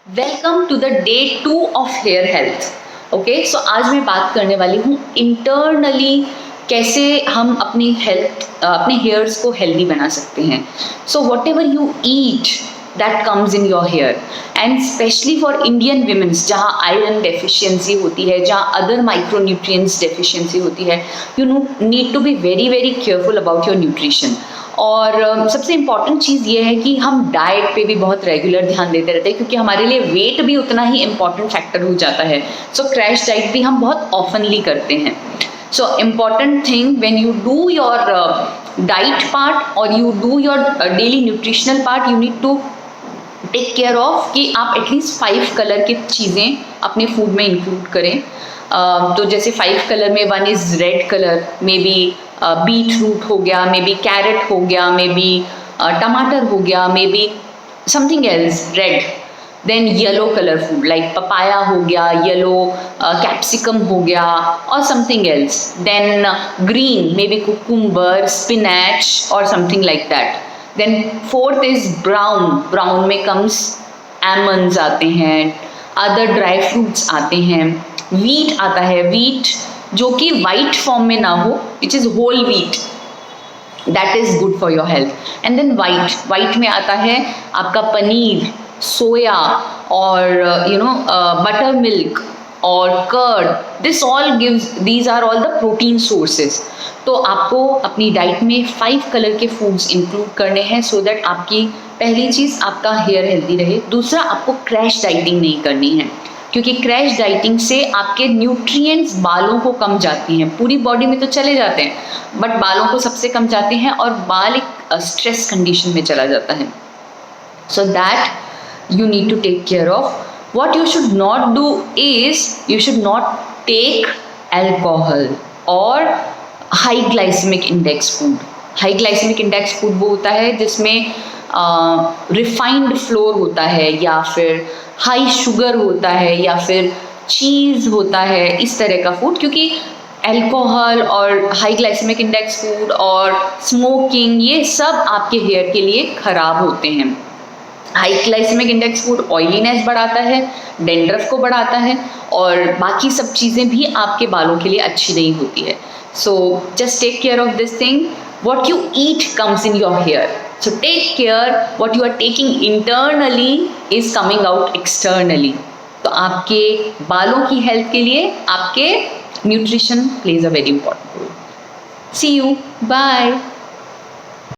Welcome to the day 2 of hair health. Okay, so आज मैं बात करने वाली हूँ इंटरनली कैसे हम अपनी अपने हेयर्स को हेल्दी बना सकते हैं। So whatever you eat that comes in your hair, and specially for Indian women's जहाँ आयरन डेफिशिएंसी होती है, जहाँ अदर माइक्रोन्यूट्रिएंट्स डेफिशिएंसी होती है, you need to be very very careful about your nutrition. और सबसे इम्पॉर्टेंट चीज़ ये है कि हम डाइट पे भी बहुत रेगुलर ध्यान देते रहते हैं, क्योंकि हमारे लिए वेट भी उतना ही इम्पॉर्टेंट फैक्टर हो जाता है। सो क्रैश डाइट भी हम बहुत ऑफनली करते हैं। So important thing when you do your diet part और you do your daily nutritional part, you need to take care of कि आप एटलीस्ट 5 कलर की चीज़ें अपने फूड में इंक्लूड करें। तो जैसे 5 कलर में 1 is red colour, maybe beetroot हो गया, मे बी कैरेट हो गया, मे बी टमाटर हो गया, maybe something else red. Then yellow colour food like papaya हो गया, येलो कैप्सिकम हो गया और something else. Then green maybe cucumber, spinach और something like that. Then 4th is brown, brown में कम्स आलमंड्स आते हैं, other dry fruits आते हैं, वीट आता है, वीट जो कि वाइट फॉर्म में ना हो, which is whole wheat, that is good for your health. And then white में आता है आपका पनीर, सोया और बटर मिल्क और curd. These are all the protein sources. तो आपको अपनी डाइट में 5 कलर के फूड्स इंक्लूड करने हैं, सो दैट आपकी पहली चीज़ आपका हेयर हेल्दी रहे। दूसरा, आपको क्रैश डाइटिंग नहीं करनी है, क्योंकि क्रैश डाइटिंग से आपके न्यूट्रिएंट्स बालों को कम जाती हैं। पूरी बॉडी में तो चले जाते हैं, बट बालों को सबसे कम जाते हैं और बाल एक स्ट्रेस कंडीशन में चला जाता है। So that you need to take care of. What you should not do is you should not take alcohol or high glycemic index food. High glycemic index food वो होता है जिसमें रिफाइंड फ्लोर होता है, या फिर हाई शुगर होता है, या फिर चीज़ होता है, इस तरह का फूड। क्योंकि अल्कोहल और हाई ग्लाइसेमिक इंडेक्स फूड और स्मोकिंग, ये सब आपके हेयर के लिए ख़राब होते हैं। High glycemic index food oiliness बढ़ाता है, डेंड्रफ को बढ़ाता है, और बाकी सब चीज़ें भी आपके बालों के लिए अच्छी नहीं होती है। So just take care of this thing. What you eat comes in your hair, so take care what you are taking internally is coming out externally. तो आपके बालों की हेल्थ के लिए आपके nutrition plays a very important role. See you, bye.